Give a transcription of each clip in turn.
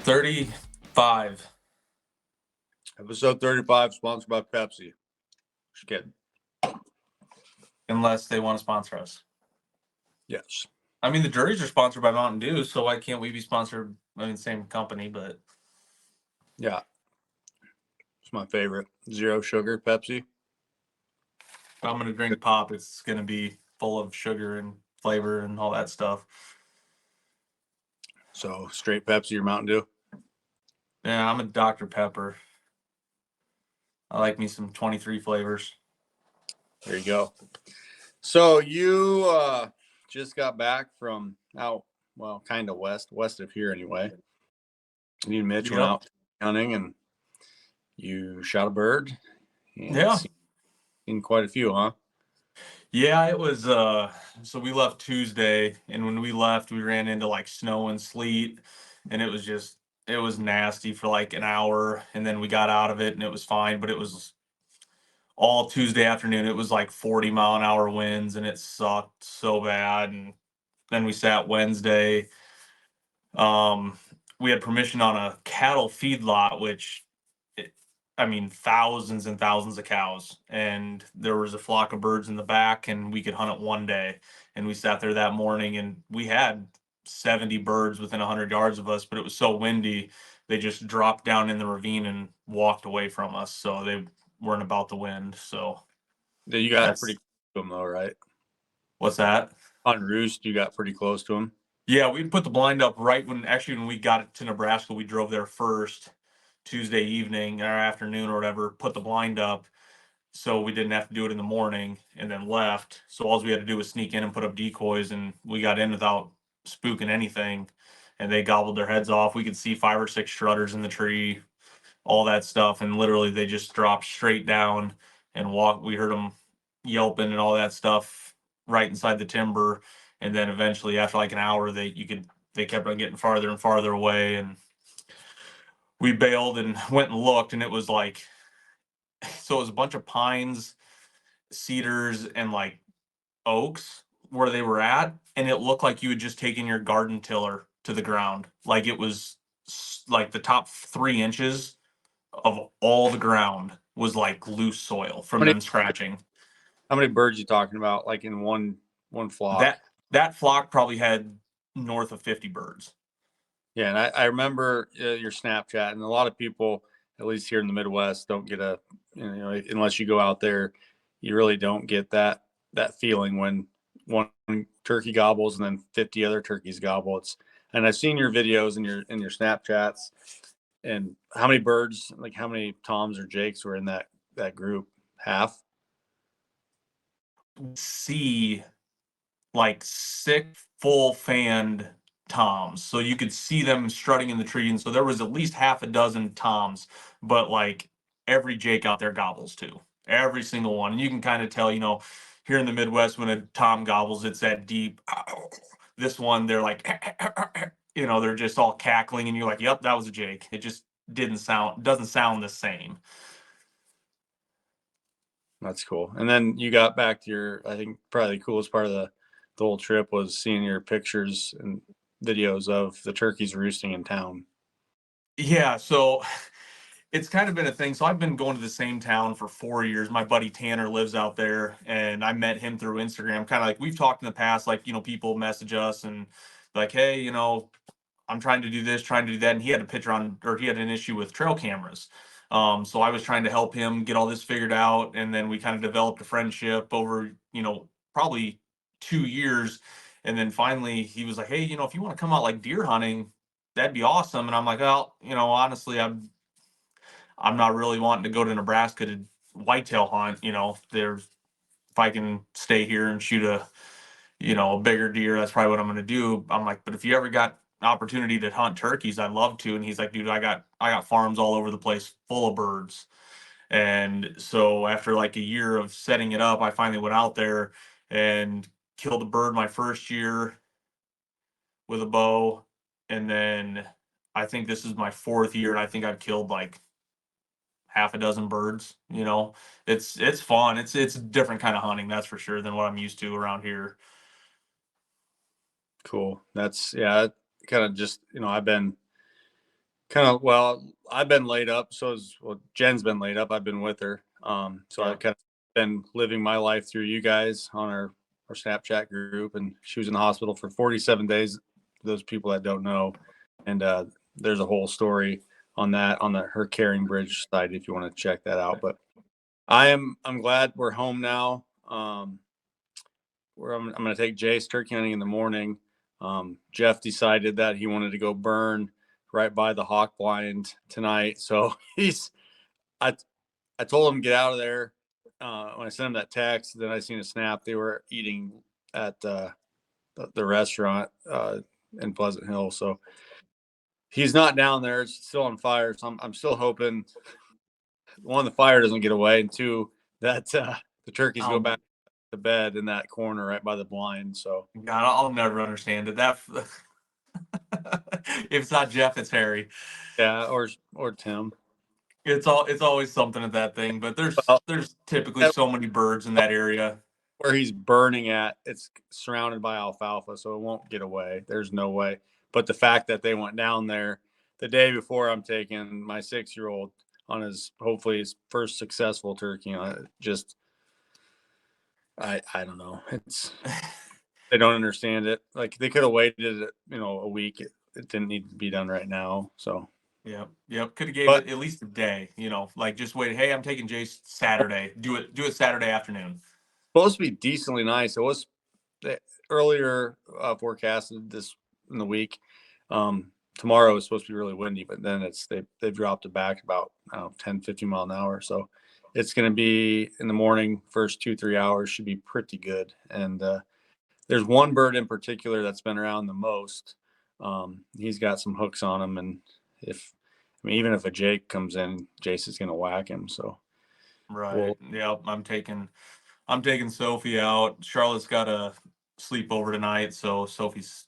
35. Episode 35, sponsored by Pepsi. Just kidding. Unless they want to sponsor us. Yes. I mean, the juries are sponsored by Mountain Dew, so why can't we be sponsored? I mean, same company, but Yeah. It's my favorite. Zero sugar Pepsi. if I'm going to drink pop, it's going to be full of sugar and flavor and all that stuff. So straight Pepsi or Mountain Dew? Yeah, I'm a Dr. Pepper. I like me some 23 flavors. There you go. So you just got back from out, well, kind of west of here anyway. You and Mitch went out hunting and you shot a bird. And Yeah. seen quite a few, huh? Yeah, it was so we left Tuesday, and when we left we ran into like snow and sleet, and it was nasty for like an hour, and then we got out of it and it was fine, but it was all Tuesday afternoon. It was like 40-mile-an-hour winds and it sucked so bad. And then we sat Wednesday. We had permission on a cattle feedlot, which I mean, thousands and thousands of cows, and there was a flock of birds in the back, and we could hunt it one day. And we sat there that morning, and we had 70 birds within 100 yards of us, but it was so windy, they just dropped down in the ravine and walked away from us. So they weren't about the wind. So You got pretty close to them, though, right? What's that? On roost, you got pretty close to them. Yeah, we put the blind up right when we got to Nebraska. We drove there first Tuesday evening or afternoon or whatever, put the blind up so we didn't have to do it in the morning, and then left. So all we had to do was sneak in and put up decoys, and we got in without spooking anything, and they gobbled their heads off. We could see 5 or 6 strutters in the tree, all that stuff, and literally they just dropped straight down and walked. We heard them yelping and all that stuff right inside the timber, and then eventually after like an hour they kept on getting farther and farther away, and we bailed and went and looked, and it was like, so it was a bunch of pines, cedars, and like oaks where they were at, and it looked like you had just taken your garden tiller to the ground. Like it was like the top 3 inches of all the ground was like loose soil from them scratching. How many birds you talking about? Like in one flock? That flock probably had north of 50 birds. Yeah, and I remember your Snapchat, and a lot of people, at least here in the Midwest, don't get unless you go out there, you really don't get that feeling when one turkey gobbles and then 50 other turkeys gobble. And I've seen your videos and your Snapchats, and how many birds, like how many toms or jakes were in that group? Half? See like 6 full fanned toms, so you could see them strutting in the tree, and so there was at least half a dozen toms, but like every jake out there gobbles too, every single one. And you can kind of tell, here in the Midwest, when a tom gobbles, it's that deep. This one, they're like, they're just all cackling, and you're like, yep, that was a jake. It just doesn't sound the same. That's cool. And then you got back to I think probably the coolest part of the whole trip was seeing your pictures and videos of the turkeys roosting in town. Yeah, so it's kind of been a thing. So I've been going to the same town for 4 years. My buddy Tanner lives out there, and I met him through Instagram. Kind of like we've talked in the past, like, people message us and like, hey, I'm trying to do this, trying to do that. And he had an issue with trail cameras. So I was trying to help him get all this figured out. And then we kind of developed a friendship over, probably 2 years. And then finally he was like, hey, if you want to come out like deer hunting, that'd be awesome. And I'm like, well, honestly, I'm not really wanting to go to Nebraska to whitetail hunt. If I can stay here and shoot a bigger deer, that's probably what I'm going to do. I'm like, but if you ever got opportunity to hunt turkeys, I'd love to. And he's like, dude, I got farms all over the place full of birds. And so after like a year of setting it up, I finally went out there and killed a bird my first year with a bow. And then I think this is my 4th year, and I think I've killed like half a dozen birds. It's fun. It's a different kind of hunting, that's for sure, than what I'm used to around here. Cool. That's kind of just, I've been Kind of, well, I've been laid up. Jen's been laid up. I've been with her. So Yeah. I've kind of been living my life through you guys on our Snapchat group. And she was in the hospital for 47 days. Those people that don't know. And there's a whole story on that on her Caring Bridge site if you want to check that out. But I'm glad we're home now. I'm going to take Jace turkey hunting in the morning. Jeff decided that he wanted to go burn right by the hawk blind tonight. So I told him get out of there. When I sent him that text, then I seen a snap. They were eating at the restaurant in Pleasant Hill. So he's not down there. It's still on fire. So I'm still hoping one, the fire doesn't get away, and two, that the turkeys go back to bed in that corner right by the blind. So God, I'll never understand it. That if it's not Jeff, it's Harry. yeah, or Tim. It's always something at that thing, but Well, there's typically so many birds in that area. where he's burning at, it's surrounded by alfalfa, so it won't get away. There's no way. But the fact that they went down there the day before I'm taking my 6-year-old on hopefully his first successful turkey, just I don't know. They don't understand it. Like they could have waited, a week. It didn't need to be done right now. So Yep. Could have gave it at least a day, like just wait. Hey, I'm taking Jace Saturday. Do it Saturday afternoon. Supposed to be decently nice. It was earlier forecasted this in the week. Tomorrow is supposed to be really windy, but then they've dropped it back about 10, 15 mile an hour. So it's going to be in the morning, first 2-3 hours should be pretty good. And there's one bird in particular that's been around the most. He's got some hooks on him, and even if a Jake comes in, Jace is going to whack him. So right. Yep. I'm taking Sophie out. Charlotte's got a sleepover tonight, so Sophie's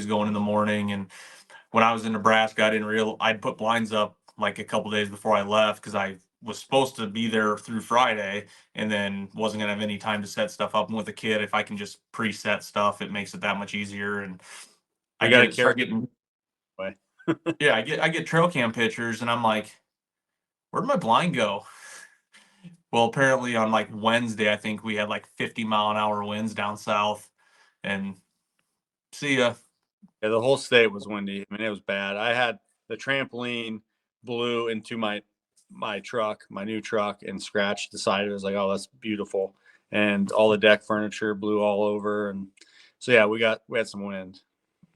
going in the morning. And when I was in Nebraska, I'd put blinds up like a couple days before I left because I was supposed to be there through Friday and then wasn't gonna have any time to set stuff up. And with a kid, if I can just preset stuff, it makes it that much easier. And I I got to get start getting away. yeah, I get trail cam pictures and I'm like, where'd my blind go? Well, apparently on like Wednesday, I think we had like 50-mile-an-hour winds down south. And see ya. Yeah, the whole state was windy. I mean, it was bad. I had the trampoline blew into my truck, my new truck, and scratched the side. It was like, oh, that's beautiful. And all the deck furniture blew all over. And so yeah, we had some wind.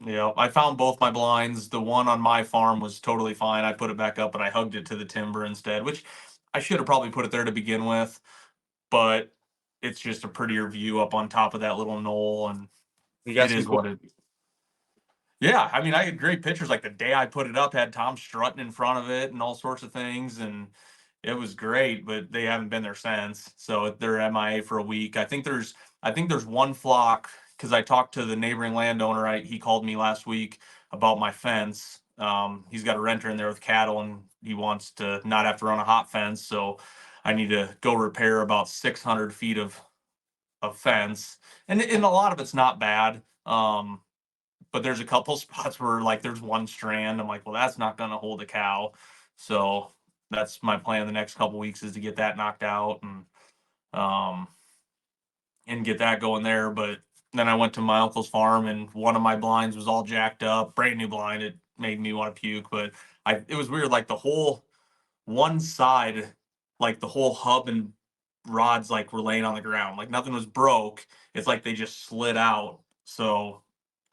Yeah, I found both my blinds. The one on my farm was totally fine. I put it back up, but I hugged it to the timber instead, which I should have probably put it there to begin with. But it's just a prettier view up on top of that little knoll, and You got it some is cool. what it. Yeah, I mean, I had great pictures. Like the day I put it up, had Tom strutting in front of it and all sorts of things, and it was great. But they haven't been there since, so they're MIA for a week. I think there's one flock because I talked to the neighboring landowner. He called me last week about my fence. He's got a renter in there with cattle, and he wants to not have to run a hot fence. So I need to go repair about 600 feet of fence, and a lot of it's not bad. But there's a couple spots where like there's one strand. I'm like, well, that's not going to hold a cow. So that's my plan the next couple weeks is to get that knocked out um and get that going there. But then I went to my uncle's farm and one of my blinds was all jacked up, brand new blind. It made me want to puke, but it was weird. Like the whole one side, like the whole hub and rods like were laying on the ground. Like nothing was broke. It's like they just slid out. So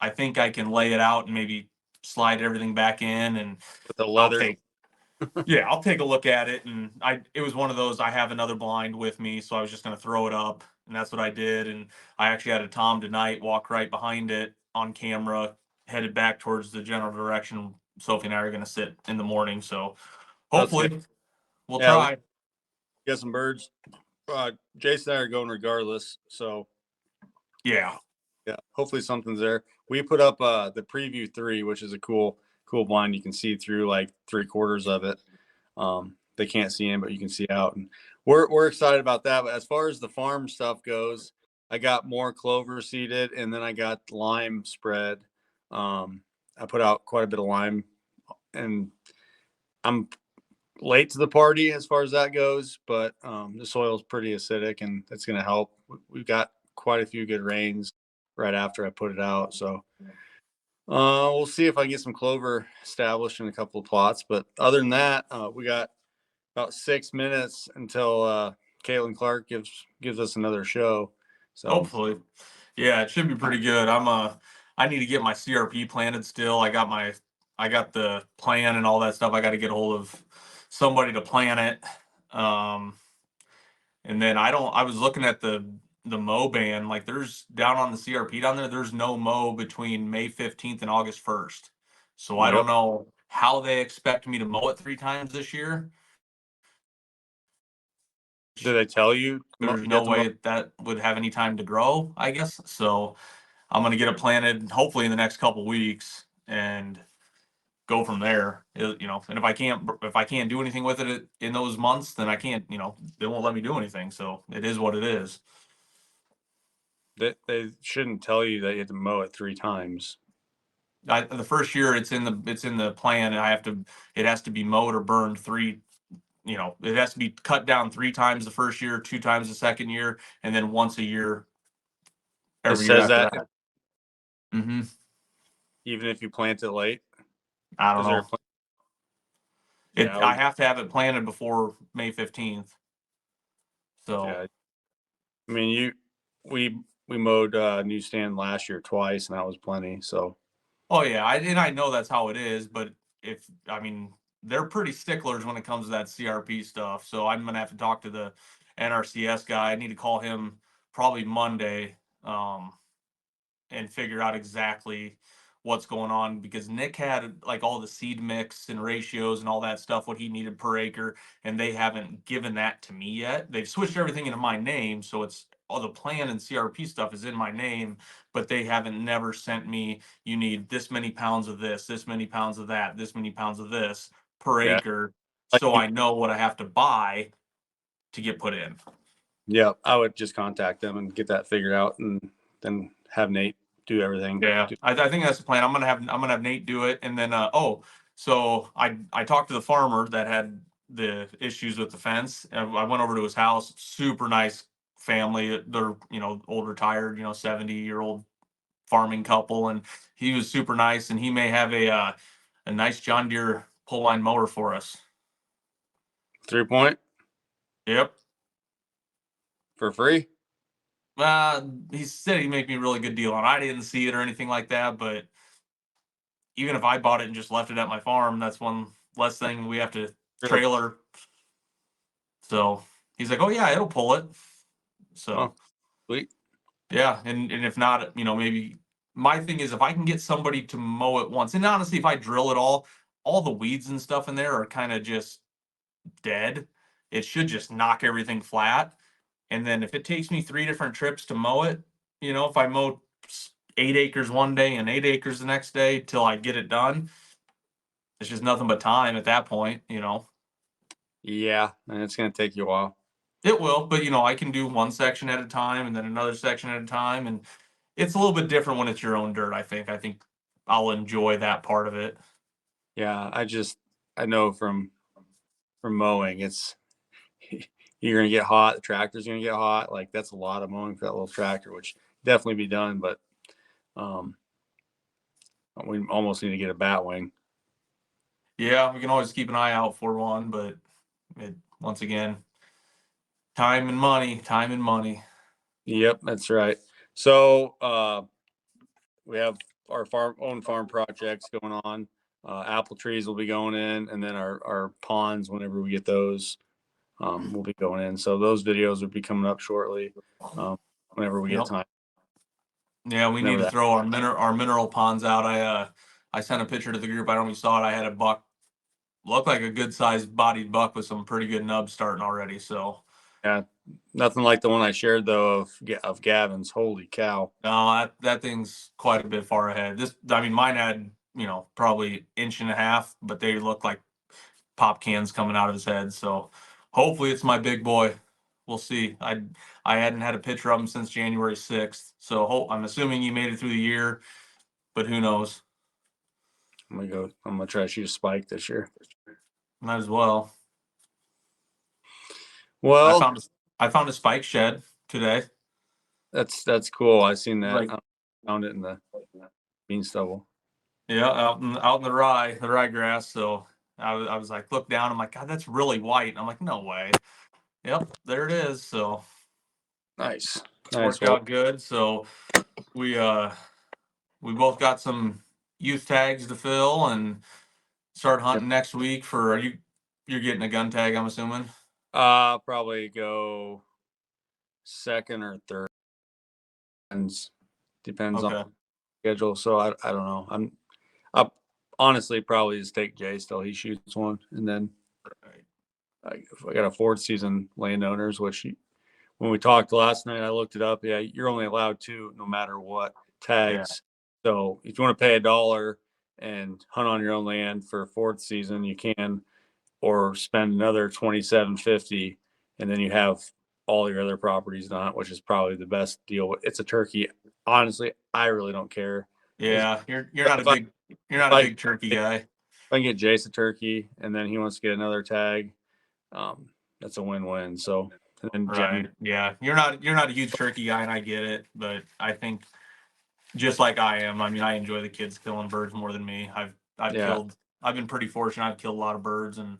I think I can lay it out and maybe slide everything back in and With the I'll leather. I'll take a look at it. And it was one of those, I have another blind with me. So I was just going to throw it up and that's what I did. And I actually had a Tom tonight walk right behind it on camera, headed back towards the general direction. Sophie and I are going to sit in the morning. So hopefully we'll Yeah, we try. got some birds. Jason and I are going regardless. So Yeah. hopefully something's there. We put up the preview 3, which is a cool blind. You can see through like 3/4 of it. They can't see in, but you can see out, and we're excited about that. But as far as the farm stuff goes, I got more clover seeded, and then I got lime spread. I put out quite a bit of lime, and I'm late to the party as far as that goes, but the soil's pretty acidic and it's going to help. We've got quite a few good rains right after I put it out. So we'll see if I get some clover established in a couple of plots. But other than that, we got about 6 minutes until Caitlin Clark gives us another show. So Hopefully. Yeah, it should be pretty good. I need to get my CRP planted still. I got the plan and all that stuff. I got to get a hold of somebody to plan it. And then I was looking at the mow ban, like there's down on the CRP down there, there's no mow between May 15th and August 1st. So I don't yep. know how they expect me to mow it 3 times this year. Did they tell you There's you no have to mow? way that would have any time to grow, I guess. So I'm gonna get it planted hopefully in the next couple weeks and go from there. And if I can't do anything with it in those months, then I can't. They won't let me do anything. So it is what it is. They shouldn't tell you that you have to mow it 3 times. The first year it's in the plan, and it has to be mowed or burned three. It has to be cut down 3 times the first year, 2 times the second year, and then once a year It every year says after that that. Hmm. even if you plant it late. I don't Is there a know. plan? Yeah, I have to have it planted before May 15th. So, yeah. I mean, we mowed new stand last year twice, and that was plenty. So oh yeah, I know that's how it is, but if I mean they're pretty sticklers when it comes to that CRP stuff. So I'm gonna have to talk to the NRCS guy. I need to call him probably Monday. And figure out exactly what's going on, because Nick had like all the seed mix and ratios and all that stuff, what he needed per acre, and they haven't given that to me yet. They've switched everything into my name, so it's all the plan and CRP stuff is in my name, but they haven't never sent me, you need this many pounds of this many pounds of that, this many pounds of this per yeah, acre, like so I know what I have to buy to get put in. yeah, I would just contact them and get that figured out, and then have Nate do everything. Yeah, I think that's the plan. I'm gonna have Nate do it, and then so I talked to the farmer that had the issues with the fence. And I went over to his house. Super nice family. They're old retired, 70-year-old farming couple, and he was super nice. And he may have a nice John Deere pull line mower for us. 3-point Yep. for free. He said he'd make me a really good deal on it. I didn't see it or anything like that, but even if I bought it and just left it at my farm, that's one less thing we have to Really? trailer. So he's like, "Oh yeah, it'll pull it." Oh, So sweet. yeah, and if not, maybe my thing is if I can get somebody to mow it once, and honestly, if I drill it all the weeds and stuff in there are kind of just dead. It should just knock everything flat. And then if it takes me 3 different trips to mow it, if I mow 8 acres one day and 8 acres the next day till I get it done, it's just nothing but time at that point. Yeah, and it's gonna take you a while. It will, but I can do one section at a time and then another section at a time, and it's a little bit different when it's your own dirt, I think. I think I'll enjoy that part of it. Yeah, I know from mowing, it's you're gonna get hot. The tractor's gonna get hot. Like that's a lot of mowing for that little tractor, which definitely be done. But um, we almost need to get a bat wing. Yeah, we can always keep an eye out for one, but once again, time and money, time and money. Yep, that's right. So we have our own farm projects going on. Apple trees will be going in, and then our ponds, whenever we get those, will be going in. So those videos will be coming up shortly, whenever we get Yep. time. Yeah, we need Whenever to that. throw our mineral ponds out. I sent a picture to the group. I don't know if you saw it. I had a buck, looked like a good sized bodied buck with some pretty good nubs starting already. So Yeah, nothing like the one I shared though of Gavin's. Holy cow! no, that thing's quite a bit far ahead. I mean, mine had probably inch and a half, but they look like pop cans coming out of his head. So hopefully it's my big boy. We'll see. I hadn't had a picture of him since January 6th. So I'm assuming he made it through the year, but who knows? I'm gonna try to shoot a spike this year. Might as well. I Well, found I found a spike shed today. that's cool. I seen that. Like, I found it in the bean stubble. yeah, out in the ryegrass. So I was like, look down. I'm like, God, that's really white. And I'm like, no way. Yep, there it is. So Nice, nice. worked Well, out good. So we uh we both got some youth tags to fill and start yep. hunting next week for you're getting a gun tag, I'm assuming. Probably go second or third. Depends on Okay. schedule. So I don't know. I honestly probably just take Jace till he shoots one, and then Right. I got a 4th season landowners, which when we talked last night, I looked it up. Yeah, you're only allowed 2 no matter what Yeah. tags. So if you want to pay $1 and hunt on your own land for a 4th season, you can, or spend another 27.50, and then you have all your other properties to hunt, which is probably the best deal. It's a turkey. Honestly, I really don't care. As, Yeah, you're not a if I big you're if not a I big turkey guy. if I can get Jace a turkey and then he wants to get another tag, that's a win-win. So, and then Jen, Right. Yeah. You're not a huge turkey guy, and I get it, but I think just like I am, I mean, I enjoy the kids killing birds more than me. yeah, I've been pretty fortunate. I've killed a lot of birds, and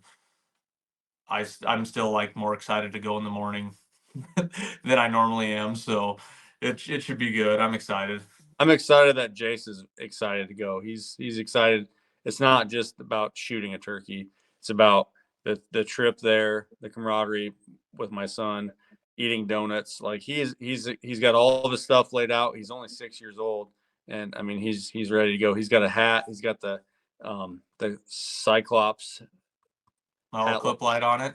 I'm still like more excited to go in the morning than I normally am. So it should be good. I'm excited. I'm excited that Jace is excited to go. He's excited. It's not just about shooting a turkey. It's about the trip there, the camaraderie with my son, eating donuts. Like he's got all of his stuff laid out. He's only 6 years old, and I mean he's ready to go. He's got a hat. He's got the Cyclops My little hat. clip light on it.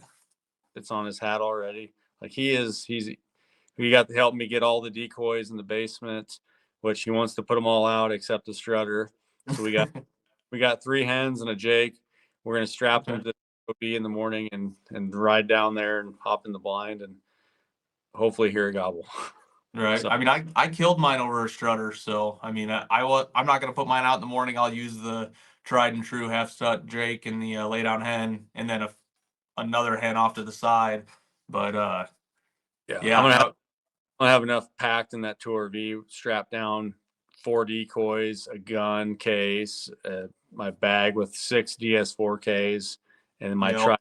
It's on his hat already. Like he got to help me get all the decoys in the basement, which he wants to put them all out except the strutter. So we got 3 hens and a Jake. We're gonna strap them Okay. to the OB in the morning and ride down there and hop in the blind and hopefully hear a gobble. Right. So I mean, I killed mine over a strutter, so I mean, I'm not gonna put mine out in the morning. I'll use the tried and true half strut Drake and the lay down hen, and then another hen off to the side. But yeah, yeah, I'm gonna have enough packed in that tour V, strapped down 4 decoys, a gun case, my bag with 6 DS4Ks, and my yep. tri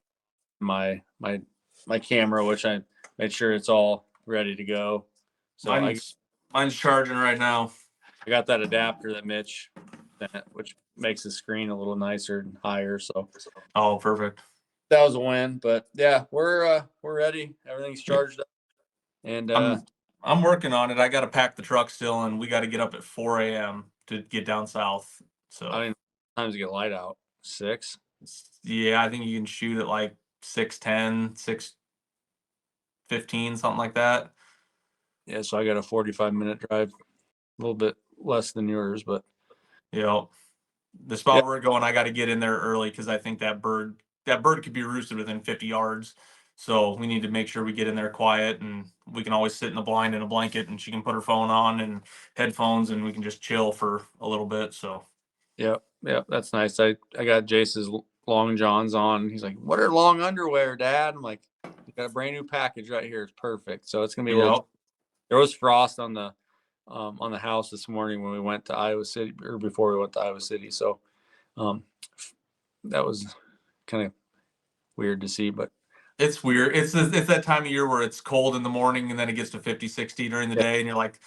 my camera, which I made sure it's all ready to go. So Mine's mine's charging right now. I got that adapter that Mitch sent, which makes the screen a little nicer and higher. So Oh, perfect. that was a win. But yeah, we're ready. Everything's Yeah, charged up, and I'm working on it. I got to pack the truck still, and we got to get up at 4 a.m. to get down south. I So mean, times to get light out 6. yeah, I think you can shoot at like 6:10, 6:15, something like that. Yeah, so I got a 45-minute drive, a little bit less than yours, but You know, the yeah, spot we're going, I got to get in there early because I think that bird could be roosted within 50 yards. So we need to make sure we get in there quiet, and we can always sit in the blind in a blanket, and she can put her phone on and headphones, and we can just chill for a little bit. So yeah, that's nice. I got Jace's long johns on. He's like, "What are long underwear, Dad?" I'm like, "You got a brand new package right here. It's perfect." So it's gonna be a little. yep. There was frost on the house this morning when we went to Iowa City, or before we went to Iowa City. So um, that was kind of weird to see, but It's weird. It's that time of year where it's cold in the morning and then it gets to 50, 60 during the yeah, day, and you're like,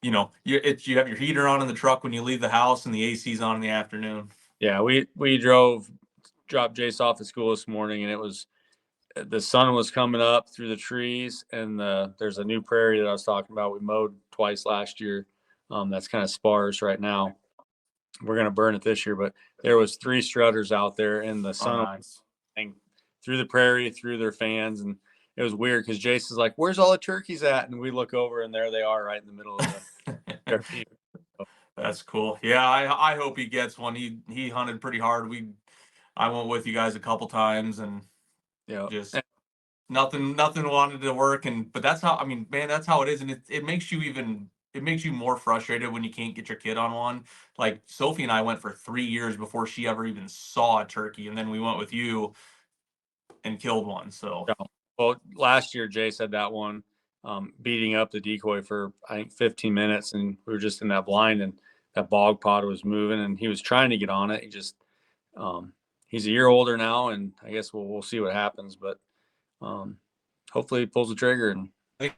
you have your heater on in the truck when you leave the house, and the AC's on in the afternoon. yeah. We dropped Jace off at school this morning, and it was the sun was coming up through the trees, and there's a new prairie that I was talking about. We mowed twice last year. That's kind of sparse right now. We're gonna burn it this year, but there was 3 strutters out there, and the Oh, sun nice. was through the prairie, through their fans, and it was weird because Jace is like, "Where's all the turkeys at?" And we look over, and there they are, right in the middle of their feed. So, That's cool. Yeah, I hope he gets one. He hunted pretty hard. I went with you guys a couple times, and yeah, just nothing wanted to work. And but that's how, I mean, man, that's how it is, and it makes you more frustrated when you can't get your kid on one. Like Sophie and I went for 3 years before she ever even saw a turkey, and then we went with you, and killed one. So Yeah. Well, last year Jay said that one, beating up the decoy for I think 15 minutes, and we were just in that blind, and that bog pod was moving, and he was trying to get on it. He just he's a year older now, and I guess we'll see what happens, but hopefully he pulls the trigger. And I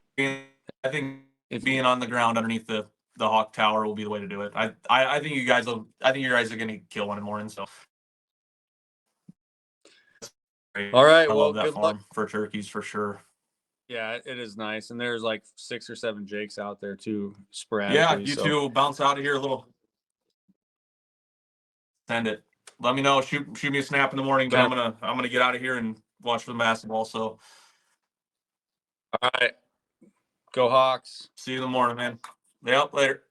think being on the ground underneath the hawk tower will be the way to do it. I think you guys are going to kill one in the morning. So all right, I well, love that good farm luck. for turkeys for sure. Yeah, it is nice, and there's like 6 or 7 jakes out there too, Yeah, sporadically. you So two bounce out of here a little. Send it. Let me know. Shoot me a snap in the morning. But okay. I'm gonna get out of here and watch the basketball. So All right, go Hawks. see you in the morning, man. Yep, later.